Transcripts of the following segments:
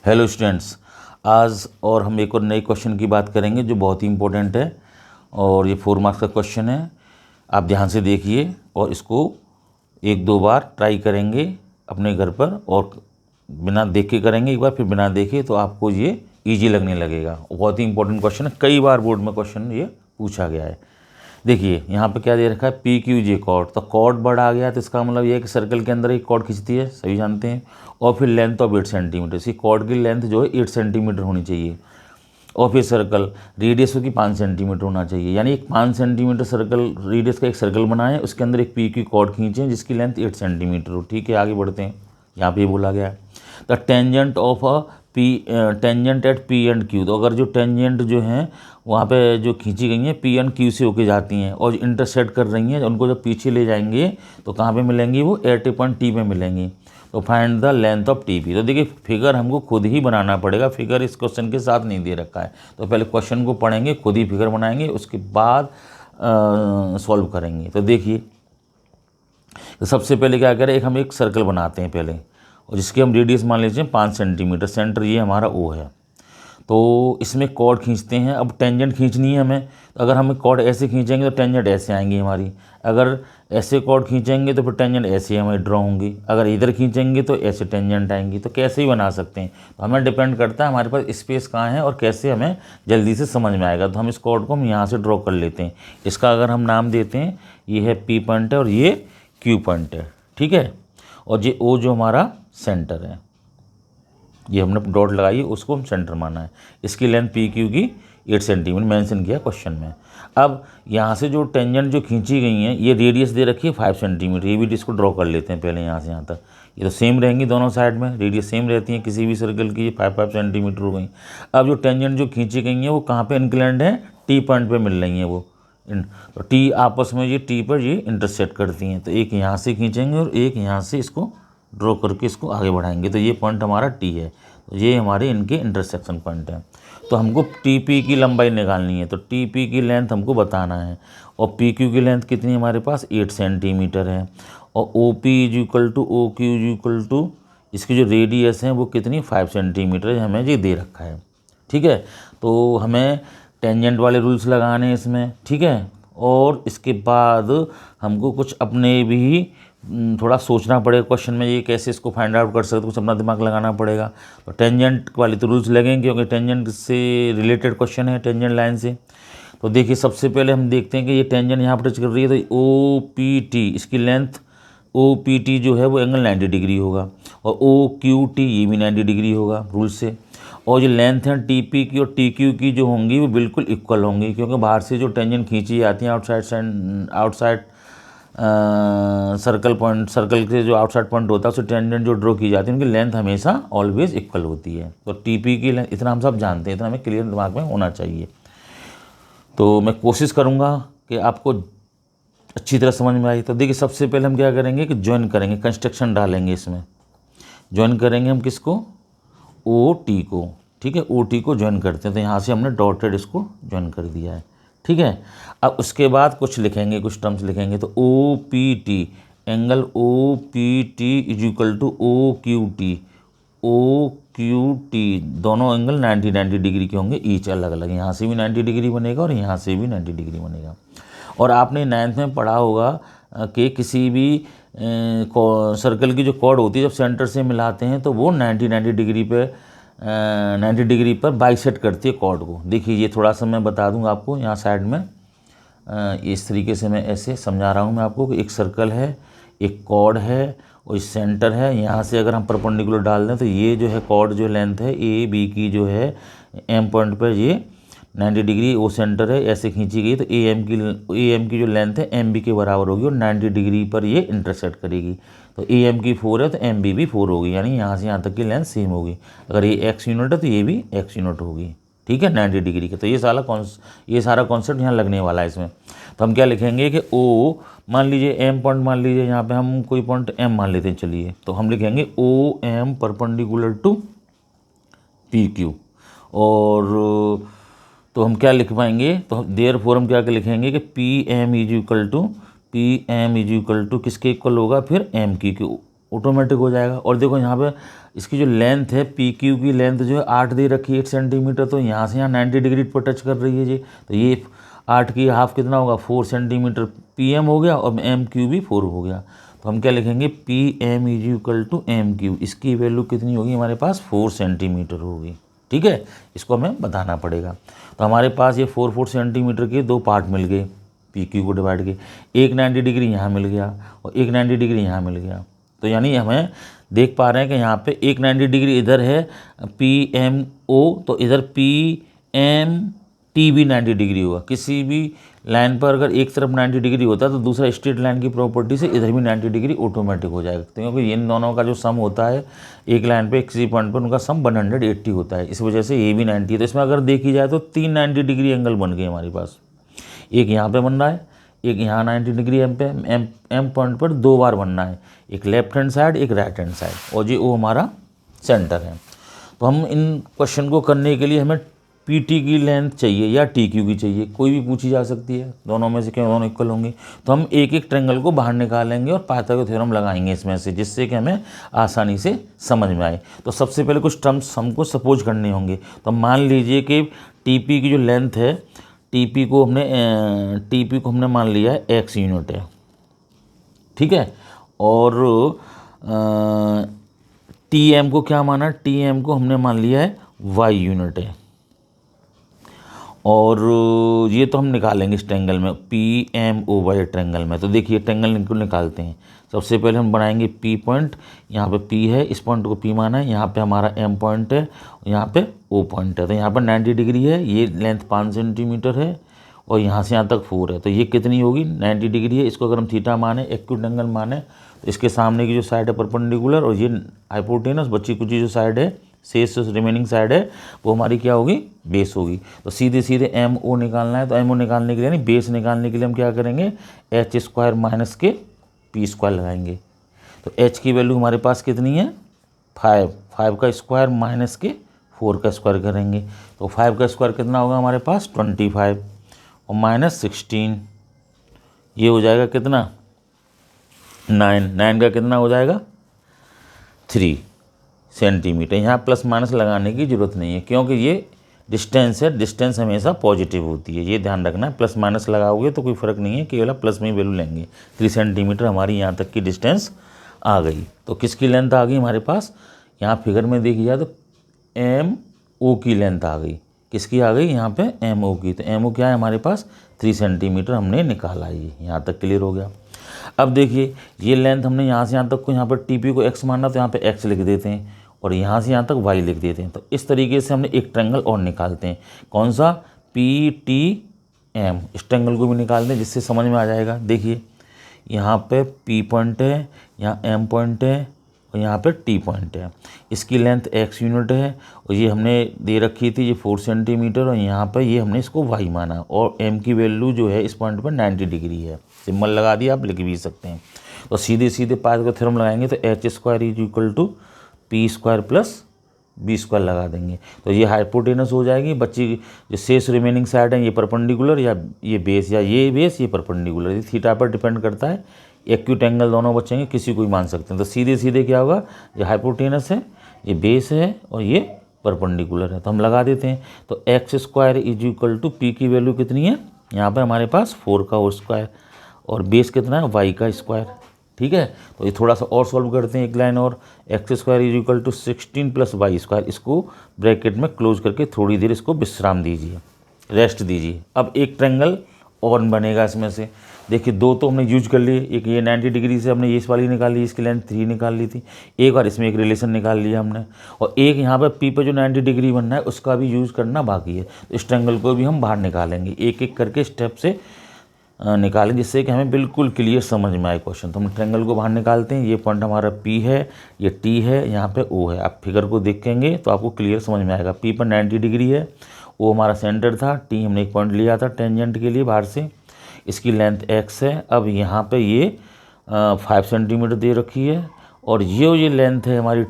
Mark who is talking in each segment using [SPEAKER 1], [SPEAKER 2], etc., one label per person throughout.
[SPEAKER 1] Hello students, आज और हम एक और नए क्वेश्चन की बात करेंगे जो बहुत ही इम्पोर्टेंट है और ये 4 मार्क्स का क्वेश्चन है। आप ध्यान से देखिए और इसको एक दो बार ट्राई करेंगे अपने घर पर और बिना देख के करेंगे एक बार, फिर बिना देखे तो आपको ये इजी लगने लगेगा। बहुत ही इंपॉर्टेंट क्वेश्चन है, कई बार बोर्ड में क्वेश्चन ये पूछा गया है। देखिए यहाँ पे क्या दे रखा है, पी क्यू जे कॉर्ड। तो कॉर्ड बड़ा आ गया तो इसका मतलब ये है कि सर्कल के अंदर एक कॉर्ड खींचती है, सभी जानते हैं। और फिर लेंथ ऑफ 8 सेंटीमीटर, इसी कॉर्ड की लेंथ जो है 8 सेंटीमीटर होनी चाहिए। और फिर सर्कल रेडियस की 5 सेंटीमीटर होना चाहिए, यानी एक 5 सेंटीमीटर सर्कल रेडियस का एक सर्कल बनाएं, उसके अंदर एक पी क्यू कॉर्ड खींचें जिसकी लेंथ 8 सेंटीमीटर हो। ठीक है, आगे बढ़ते हैं। यहाँ पे बोला गया है the tangent of a tangent at P and Q. तो अगर जो टेंजेंट जो हैं वहाँ पे जो खींची गई हैं पी एंड क्यू से होके जाती हैं और इंटरसेक्ट कर रही हैं, उनको जब पीछे ले जाएंगे तो कहाँ पे मिलेंगी, वो एट ए पॉइंट टी पे मिलेंगी। तो find the length of T P. तो देखिए फिगर हमको खुद ही बनाना पड़ेगा, फिगर इस क्वेश्चन के साथ नहीं दे रखा है। तो पहले क्वेश्चन को पढ़ेंगे, खुद ही फिगर बनाएंगे, उसके बाद सॉल्व करेंगे। तो देखिए तो सबसे पहले क्या करें, हम एक सर्कल बनाते हैं पहले, और जिसकी हम रेडियस मान लीजिए 5 सेंटीमीटर। सेंटर ये हमारा ओ है, तो इसमें कॉर्ड खींचते हैं। अब टेंजेंट खींचनी है हमें, तो अगर हम कॉर्ड ऐसे खींचेंगे तो टेंजेंट ऐसे आएंगी हमारी। अगर ऐसे कॉर्ड खींचेंगे तो फिर टेंजेंट ऐसे हमारी ड्रॉ होंगी। अगर इधर खींचेंगे तो ऐसे टेंजेंट आएंगी। तो कैसे ही बना सकते हैं, तो हमें डिपेंड करता है हमारे पास स्पेस कहाँ है और कैसे हमें जल्दी से समझ में आएगा। तो हम इस कॉर्ड को हम यहाँ से ड्रॉ कर लेते हैं। इसका अगर हम नाम देते हैं, ये है पी पॉइंट है और ये क्यू पॉइंट है। ठीक है, और ये ओ जो हमारा सेंटर है, ये हमने डॉट लगाई, उसको हम सेंटर माना है। इसकी लेंथ पी क्यू की 8 सेंटीमीटर मेंशन किया क्वेश्चन में। अब यहाँ से जो टेंजेंट जो खींची गई हैं, ये रेडियस दे रखी है 5 सेंटीमीटर। ये भी इसको ड्रॉ कर लेते हैं पहले यहाँ से यहाँ तक। ये तो सेम रहेंगी दोनों साइड में, रेडियस सेम रहती है किसी भी सर्कल की। 5 सेंटीमीटर हो गई। अब जो टेंजेंट जो खींची गई हैं वो कहाँ पर इंक्लाइंड है, टी पॉइंट पर मिल रही हैं वो। तो टी आपस में ये टी पर ये इंटरसेक्ट करती हैं। तो एक यहाँ से खींचेंगे और एक यहाँ से इसको ड्रॉ करके इसको आगे बढ़ाएंगे। तो ये पॉइंट हमारा टी है, तो ये हमारे इनके इंटरसेक्शन पॉइंट है। तो हमको टी पी की लंबाई निकालनी है, तो टी पी की लेंथ हमको बताना है। और पी क्यू की लेंथ कितनी हमारे पास 8 सेंटीमीटर है। और O P is equal to O Q is equal to इसकी जो रेडियस है वो कितनी 5 सेंटीमीटर हमें ये दे रखा है। ठीक है, तो हमें टेंजेंट वाले रूल्स लगाने हैं इसमें। ठीक है, और इसके बाद हमको कुछ अपने भी थोड़ा सोचना पड़ेगा क्वेश्चन में, ये कैसे इसको फाइंड आउट कर सकते, कुछ अपना दिमाग लगाना पड़ेगा। तो टेंजेंट वाले तो रूल्स लगेंगे क्योंकि टेंजेंट से रिलेटेड क्वेश्चन है, टेंजेंट लाइन से। तो देखिए सबसे पहले हम देखते हैं कि ये टेंजेंट यहाँ पर टच कर रही है, तो ओ पी टी इसकी लेंथ ओ पी टी जो है वो एंगल 90 डिग्री होगा। और ओ क्यू टी ये भी 90 डिग्री होगा रूल से। और जो लेंथ है टी पी की और टी क्यू की जो होंगी वो बिल्कुल इक्वल होंगी, क्योंकि बाहर से जो टेंजेंट खींची जाती हैं आउटसाइड सर्कल के जो आउटसाइड पॉइंट होता है उससे टेंजेंट जो ड्रॉ की जाती है उनकी लेंथ हमेशा ऑलवेज इक्वल होती है। तो टीपी की लेंथ इतना हम सब जानते हैं, इतना हमें क्लियर दिमाग में होना चाहिए। तो मैं कोशिश करूँगा कि आपको अच्छी तरह समझ में आई। तो देखिए सबसे पहले हम क्या करेंगे कि ज्वाइन करेंगे, कंस्ट्रक्शन डालेंगे इसमें। ज्वाइन करेंगे हम किसको, ओ टी को। ठीक है, ओ टी को ज्वाइन करते हैं। तो यहाँ से हमने डॉटेड इसको ज्वाइन कर दिया है। ठीक है, अब उसके बाद कुछ लिखेंगे, कुछ टर्म्स लिखेंगे। तो O P T angle O P T is equal to O Q T. O Q T दोनों एंगल 90 डिग्री के होंगे ईच, अलग अलग। यहाँ से भी 90 डिग्री बनेगा और यहाँ से भी 90 डिग्री बनेगा। और आपने 9th में पढ़ा होगा कि किसी भी सर्कल की जो कॉर्ड होती है जब सेंटर से मिलाते हैं तो वो 90 डिग्री पे 90 डिग्री पर बाइसेक्ट करती है कॉर्ड को। देखिए ये थोड़ा सा मैं बता दूंगा आपको यहाँ साइड में। इस तरीके से मैं ऐसे समझा रहा हूँ मैं आपको कि एक सर्कल है, एक कॉर्ड है और इस सेंटर है। यहाँ से अगर हम परपेंडिकुलर डाल दें तो ये जो है कॉर्ड जो लेंथ है ए बी की जो है एम पॉइंट पर ये 90 डिग्री वो सेंटर है, ऐसे खींची गई। तो ए एम की जो लेंथ है एम बी के बराबर होगी और 90 डिग्री पर ये इंटरसेक्ट करेगी। तो ए एम की 4 है तो एम बी भी 4 होगी, यानी यहाँ से यहाँ तक की लेंथ सेम होगी। अगर ये एक्स यूनिट है तो ये भी एक्स यूनिट होगी। ठीक है, 90 डिग्री का। तो ये सारा कॉन्सेप्ट यहाँ लगने वाला है इसमें। तो हम क्या लिखेंगे कि ओ मान लीजिए एम पॉइंट मान लीजिए, यहाँ पे हम कोई पॉइंट एम मान लेते हैं। चलिए तो हम लिखेंगे O M perpendicular to P Q. और तो हम क्या लिख पाएंगे, तो देयरफॉर हम क्या लिखेंगे कि P M is equal to किसके इक्वल होगा, फिर एम की ऑटोमेटिक हो जाएगा। और देखो यहाँ पे इसकी जो लेंथ है पी क्यू की लेंथ जो है 8 दे रखी है 8 सेंटीमीटर, तो यहाँ से यहाँ 90 डिग्री पर टच कर रही है जी। तो ये 8 की हाफ कितना होगा 4 सेंटीमीटर पी एम हो गया और एम क्यू भी 4 हो गया। तो हम क्या लिखेंगे P M is equal to M Q, इसकी वैल्यू कितनी होगी हमारे पास 4 सेंटीमीटर होगी। ठीक है, इसको हमें बताना पड़ेगा। तो हमारे पास ये 4 सेंटीमीटर के दो पार्ट मिल गए पी क्यू को डिवाइड के, एक 90 डिग्री यहाँ मिल गया और एक 90 डिग्री यहाँ मिल गया। तो यानी हमें देख पा रहे हैं कि यहाँ पे एक 90 डिग्री इधर है पी एम ओ, तो इधर पी एम टी भी 90 डिग्री होगा। किसी भी लाइन पर अगर एक तरफ 90 डिग्री होता है तो दूसरा स्ट्रेट लाइन की प्रॉपर्टी से इधर भी 90 डिग्री ऑटोमेटिक हो जाएगा, क्योंकि इन दोनों का जो सम होता है एक लाइन पे किसी पॉइंट पर उनका सम 180 होता है, इस वजह से ये भी 90 है। तो इसमें अगर देखी जाए तो 3 90 डिग्री एंगल बन गए हमारे पास, एक यहाँ पे बन रहा है, एक यहाँ 90 डिग्री एम पॉइंट पर 2 बार बनना है, एक लेफ्ट हैंड साइड एक राइट हैंड साइड, और ये वो हमारा सेंटर है। तो हम इन क्वेश्चन को करने के लिए हमें पी टी की लेंथ चाहिए या टी क्यू की चाहिए, कोई भी पूछी जा सकती है, दोनों में से क्यों दोनों इक्वल होंगे। तो हम एक एक ट्रायंगल को बाहर निकालेंगे और पाइथागोरस थ्योरम लगाएंगे इसमें से, जिससे कि हमें आसानी से समझ में आए। तो सबसे पहले कुछ टर्म्स हमको सपोज करने होंगे। तो मान लीजिए कि टी पी की जो लेंथ है टी पी को हमने मान लिया है एक्स यूनिट है, ठीक है, और टी एम को क्या माना, टी एम को हमने मान लिया है वाई यूनिट है। और ये तो हम निकालेंगे इस ट्रायंगल में P M O Y triangle में। तो देखिए ट्रायंगल को निकालते हैं। सबसे पहले हम बनाएंगे पी पॉइंट, यहाँ पे पी है, इस पॉइंट को पी माना है, यहाँ पे हमारा एम पॉइंट है, यहाँ पे ओ पॉइंट है। तो यहाँ पर 90 डिग्री है, ये लेंथ 5 सेंटीमीटर है और यहाँ से यहाँ तक 4 है। तो ये कितनी होगी 90 डिग्री है। इसको अगर हम थीटा माने एक्यूट एंगल माने तो इसके सामने की जो साइड है परपेंडिकुलर और ये हाइपोटेनस, बच्ची कुची जो साइड है शेष जो रिमेनिंग साइड है वो हमारी क्या होगी बेस होगी। तो सीधे सीधे एम ओ निकालना है। तो एम ओ निकालने के लिए यानी बेस निकालने के लिए हम क्या करेंगे एच स्क्वायर माइनस के पी स्क्वायर लगाएंगे। तो एच की वैल्यू हमारे पास कितनी है 5 का स्क्वायर माइनस के 4 का स्क्वायर करेंगे। तो 5 का स्क्वायर कितना होगा हमारे पास 25 और माइनस 16, ये हो जाएगा कितना 9 का कितना हो जाएगा 3 सेंटीमीटर। यहाँ प्लस माइनस लगाने की ज़रूरत नहीं है क्योंकि ये डिस्टेंस है, डिस्टेंस हमेशा पॉजिटिव होती है, ये ध्यान रखना है। प्लस माइनस लगाओगे तो कोई फ़र्क नहीं है, केवल प्लस में ही वैल्यू लेंगे। 3 सेंटीमीटर हमारी यहाँ तक की डिस्टेंस आ गई। तो किसकी लेंथ आ गई हमारे पास, यहाँ फिगर में देखी जाए तो एम ओ की लेंथ आ गई। किसकी आ गई यहाँ पे एम ओ की। तो एम ओ क्या है हमारे पास 3 सेंटीमीटर हमने निकाला, ये यहाँ तक क्लियर हो गया। अब देखिए ये लेंथ हमने यहाँ से यहाँ तक को, यहाँ पर टी पी को एक्स मानना तो यहाँ पे एक्स लिख देते हैं और यहाँ से यहाँ तक वाई लिख देते हैं। तो इस तरीके से हमने एक ट्रायंगल और निकालते हैं, कौन सा पी टी एम। इस ट्रायंगल को भी निकालते हैं जिससे समझ में आ जाएगा। देखिए यहाँ पे पी पॉइंट है, यहाँ एम पॉइंट है और यहाँ पे टी पॉइंट है। इसकी लेंथ एक्स यूनिट है और ये हमने दे रखी थी ये 4 सेंटीमीटर और यहाँ पर ये हमने इसको वाई माना और एम की वैल्यू जो है इस पॉइंट पर 90 डिग्री है। सिंबल लगा दिया, आप लिख भी सकते हैं। तो सीधे सीधे पाइथागोरस थ्योरम लगाएंगे तो H square is equal to P square plus B square लगा देंगे। तो ये हाइपोटेनस हो जाएगी, बच्ची जो शेष रिमेनिंग साइड है ये परपेंडिकुलर या ये बेस, या ये बेस ये परपेंडिकुलर, ये थीटा पर डिपेंड करता है। एक्यूट एंगल दोनों बचेंगे, किसी को भी मान सकते हैं। तो सीधे सीधे क्या होगा, ये हाइपोटेनस है, ये बेस है और ये परपेंडिकुलर है। तो हम लगा देते हैं। तो X square is equal to P की वैल्यू कितनी है यहाँ पर हमारे पास 4 का होल स्क्वायर और बेस कितना है वाई का स्क्वायर। ठीक है, तो ये थोड़ा सा और सॉल्व करते हैं, एक लाइन और। X square is equal to 16 plus Y square, इसको ब्रैकेट में क्लोज करके थोड़ी देर इसको विश्राम दीजिए, रेस्ट दीजिए। अब एक ट्रायंगल और बनेगा इसमें से। देखिए दो तो हमने यूज कर लिए, एक ये 90 डिग्री से हमने ये इस वाली निकाल ली, इसकी लेंथ 3 निकाल ली थी, एक बार इसमें एक रिलेशन निकाल लिया हमने, और एक यहाँ पर पी पर जो 90 डिग्री बनना है उसका भी यूज़ करना बाकी है। तो इस ट्रायंगल को भी हम बाहर निकालेंगे, एक एक करके स्टेप से निकालें जिससे कि हमें बिल्कुल क्लियर समझ में आए क्वेश्चन। तो हम ट्रायंगल को बाहर निकालते हैं। ये पॉइंट हमारा पी है, ये टी है, यहाँ पे ओ है। आप फिगर को देखेंगे तो आपको क्लियर समझ में आएगा। पी पर 90 डिग्री है, ओ हमारा सेंटर था, टी हमने एक पॉइंट लिया था टेंजेंट के लिए बाहर से, इसकी लेंथ एक्स है। अब यहाँ पे ये 5 सेंटीमीटर दे रखी है और ये लेंथ है हमारी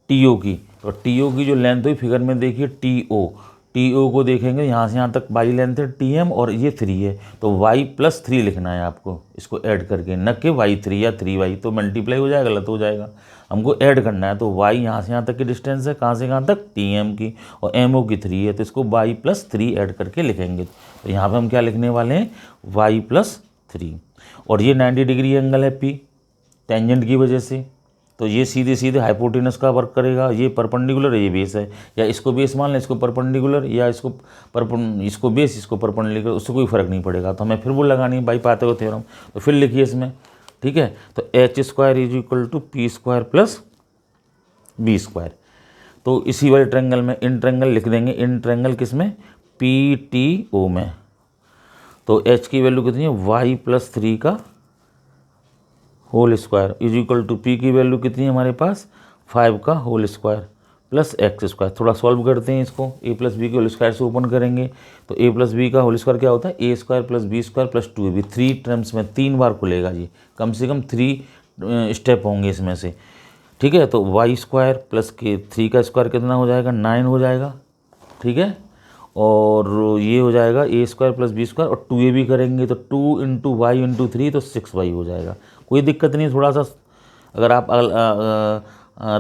[SPEAKER 1] टी ओ की। तो टी ओ की जो लेंथ हुई फिगर में देखिए टी ओ, टी ओ को देखेंगे यहाँ से यहाँ तक वाई लेंथ है टी एम और ये 3 है, तो वाई प्लस 3 लिखना है आपको इसको ऐड करके, न कि वाई 3 या 3y, तो मल्टीप्लाई हो जाएगा, गलत हो जाएगा। हमको ऐड करना है, तो वाई यहाँ से यहाँ तक की डिस्टेंस है, कहाँ से कहाँ तक, टी एम की, और एम ओ की 3 है, तो इसको वाई प्लस 3 ऐड करके लिखेंगे। तो यहाँ पर हम क्या लिखने वाले हैं, वाई प्लस 3। और ये 90 डिग्री एंगल है पी, टेंजेंट की वजह से, तो ये सीधे सीधे हाइपोटेनस का वर्क करेगा। ये परपेंडिकुलर है, ये बेस है, या इसको बेस मान लें, इसको परपेंडिकुलर, या इसको बेस, इसको परपेंडिकुलर, उससे कोई फर्क नहीं पड़ेगा। तो हमें फिर वो लगानी है बाई पाइथागोरस थ्योरम, तो फिर लिखिए इसमें, ठीक है। तो H square is equal to P square plus B square. तो इसी वाले ट्रायंगल में इन ट्रायंगल लिख देंगे, इन ट्रायंगल किस में, पी टी ओ में। तो एच की वैल्यू कितनी है, वाई प्लस 3 का whole square is equal to P की वैल्यू कितनी है हमारे पास, 5 का whole square plus x square. थोड़ा सॉल्व करते हैं इसको, ए प्लस बी के होल स्क्वायर से ओपन करेंगे, तो ए प्लस बी का होल स्क्वायर क्या होता है, a square plus B square plus 2ab, 3 terms में 3 बार खुलेगा जी, कम से कम 3 स्टेप होंगे इसमें से, ठीक है। तो वाई स्क्वायर प्लस के 3 का स्क्वायर कितना हो जाएगा, 9 हो जाएगा, ठीक है। और ये हो जाएगा ए स्क्वायर प्लस बी स्क्वायर, और 2ab करेंगे तो 2 इंटू वाई इंटू 3, तो 6y हो जाएगा। कोई दिक्कत नहीं, थोड़ा सा अगर आप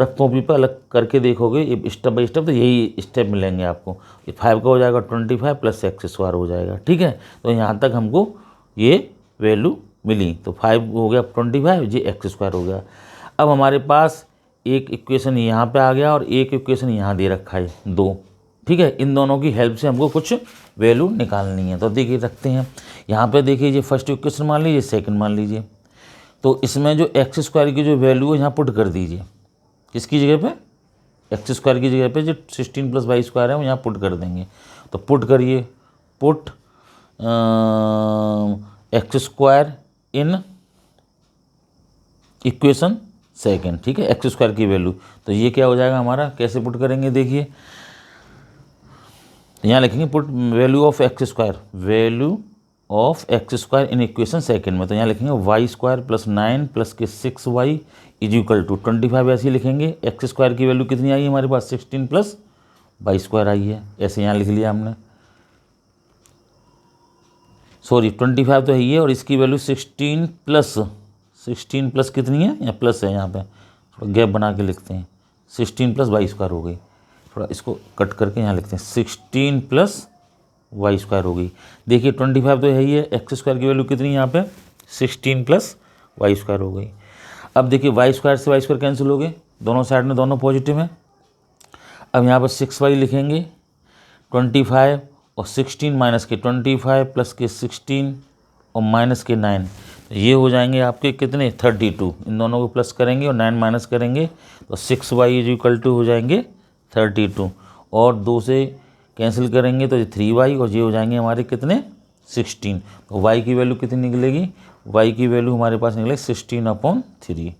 [SPEAKER 1] रफ कॉपी पर अलग करके देखोगे स्टेप बाई स्टेप, तो यही स्टेप मिलेंगे आपको। ये 5 का हो जाएगा 25 प्लस एक्स स्क्वायर हो जाएगा, ठीक है। तो यहाँ तक हमको ये वैल्यू मिली, तो 5 हो गया 25, जी एक्स स्क्वायर हो गया। अब हमारे पास एक इक्वेशन यहाँ पे आ गया और एक इक्वेशन यहाँ दे रखा है 2, ठीक है। इन दोनों की हेल्प से हमको कुछ वैल्यू निकालनी है। तो देखिए रखते हैं यहाँ पे, देखिए ये फर्स्ट इक्वेशन मान लीजिए, सेकंड मान लीजिए। तो इसमें जो एक्स स्क्वायर की जो वैल्यू है यहाँ पुट कर दीजिए, किसकी जगह पे, एक्स स्क्वायर की जगह पे जो 16 प्लस वाई स्क्वायर है वो यहाँ पुट कर देंगे। तो पुट करिए, put x square in equation second, ठीक है, एक्स स्क्वायर की वैल्यू। तो ये क्या हो जाएगा हमारा, कैसे पुट करेंगे, देखिए यहाँ लिखेंगे put value of x square, value of x square in equation second में। तो यहाँ लिखेंगे वाई स्क्वायर प्लस 9 प्लस के 6y इज इक्वल टू 25, ऐसे ही लिखेंगे। एक्स स्क्वायर की वैल्यू कितनी आई है हमारे पास, 16 प्लस वाई स्क्वायर आई है, ऐसे यहाँ लिख लिया हमने, सॉरी 25 तो है ये, और इसकी वैल्यू 16 प्लस कितनी है, या प्लस है, यहाँ पे थोड़ा गैप बना के लिखते हैं, 16 प्लस वाई स्क्वायर हो गई। थोड़ा इसको कट करके यहाँ लिखते हैं, 16 प्लस वाई स्क्वायर हो गई। देखिए 25 तो है ही है, एक्स स्क्वायर की वैल्यू कितनी है यहाँ पे, 16 प्लस वाई स्क्वायर हो गई। अब देखिए वाई स्क्वायर से वाई स्क्वायर कैंसिल हो गए, दोनों साइड में दोनों पॉजिटिव हैं। अब यहाँ पर 6y लिखेंगे, 25 और 16 माइनस के 25 प्लस के 16 और माइनस के 9, ये हो जाएंगे आपके कितने, 32। इन दोनों को प्लस करेंगे और 9 माइनस करेंगे, तो 6y इज इक्वल टू हो जाएंगे 32, और 2 से कैंसिल करेंगे तो ये 3y, और ये हो जाएंगे हमारे कितने, 16। तो y की वैल्यू कितनी निकलेगी, y की वैल्यू हमारे पास निकलेगी 16/3,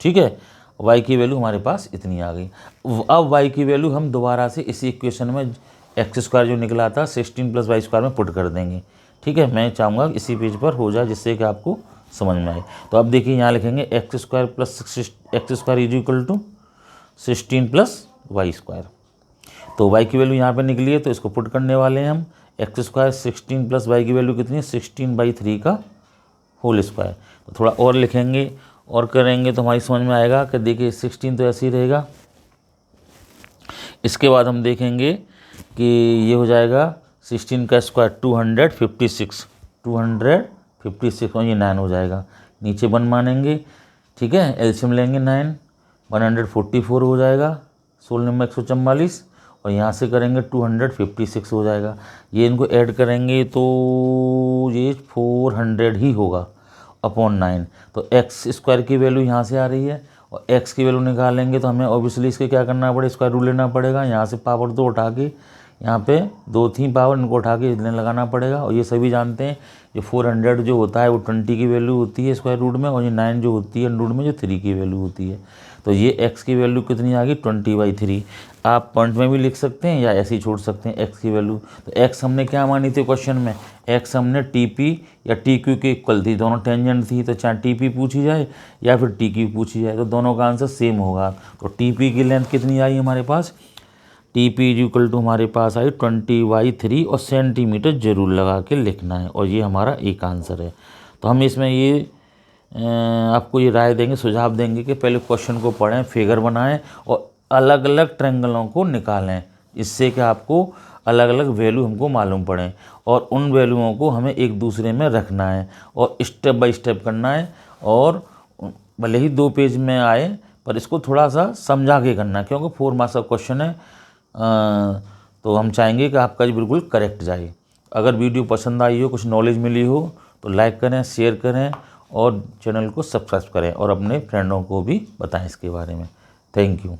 [SPEAKER 1] ठीक है। y की वैल्यू हमारे पास इतनी आ गई। अब y की वैल्यू हम दोबारा से इसी इक्वेशन में एक्स स्क्वायर जो निकला था 16 प्लस वाई स्क्वायर में पुट कर देंगे, ठीक है। मैं चाहूँगा इसी पेज पर हो जाए जिससे कि आपको समझ में आए। तो अब देखिए यहाँ लिखेंगे X square plus x square is equal to 16 plus Y square. तो y की वैल्यू यहाँ पे निकली है, तो इसको पुट करने वाले हैं हम। एक्स स्क्वायर 16 प्लस वाई की वैल्यू कितनी है, 16/3 का होल स्क्वायर। तो थोड़ा और लिखेंगे और करेंगे तो हमारी समझ में आएगा कि देखिए 16 तो ऐसे ही रहेगा। इसके बाद हम देखेंगे कि ये हो जाएगा 16 का स्क्वायर 256 और ये 9 हो जाएगा, नीचे 1 मानेंगे, ठीक है। एलसीएम लेंगे 9, 144 हो जाएगा, 16 नंबर 144, और यहाँ से करेंगे 256 हो जाएगा। ये इनको ऐड करेंगे तो ये 400 ही होगा अपॉन 9। तो एक्स स्क्वायर की वैल्यू यहाँ से आ रही है, और एक्स की वैल्यू निकालेंगे तो हमें ऑब्वियसली इसके क्या करना पड़ेगा, स्क्वायर रूट लेना पड़ेगा। यहाँ से पावर 2 उठा के, यहाँ पे 2 थी पावर, इनको उठा के इतने लगाना पड़ेगा। और ये सभी जानते हैं जो 400 जो होता है वो 20 की वैल्यू होती है स्क्वायर रूट में, और ये 9 जो होती है रूट में जो 3 की वैल्यू होती है। तो ये x की वैल्यू कितनी आ गई, 20/3। आप पॉइंट में भी लिख सकते हैं या ऐसे ही छोड़ सकते हैं x की वैल्यू। तो x हमने क्या मानी थी क्वेश्चन में, x हमने TP या TQ के इक्वल थी, दोनों टेंजेंट थी। तो चाहे TP पूछी जाए या फिर TQ पूछी जाए तो दोनों का आंसर सेम होगा। तो TP की लेंथ कितनी आई हमारे पास, TP हमारे पास आई 20/3 और सेंटीमीटर जरूर लगा के लिखना है, और ये हमारा एक आंसर है। तो हम इसमें ये आपको ये राय देंगे, सुझाव देंगे कि पहले क्वेश्चन को पढ़ें, फिगर बनाएं और अलग अलग ट्रायंगलों को निकालें, इससे कि आपको अलग अलग वैल्यू हमको मालूम पड़े और उन वैल्यूओं को हमें एक दूसरे में रखना है और स्टेप बाय स्टेप करना है। और भले ही 2 पेज में आए पर इसको थोड़ा सा समझा के करना है, क्योंकि 4 मार्क्स का क्वेश्चन है। तो हम चाहेंगे कि आपका ये बिल्कुल करेक्ट जाए। अगर वीडियो पसंद आई हो, कुछ नॉलेज मिली हो तो लाइक करें, शेयर करें और चैनल को सब्सक्राइब करें और अपने फ्रेंडों को भी बताएं इसके बारे में। Thank you.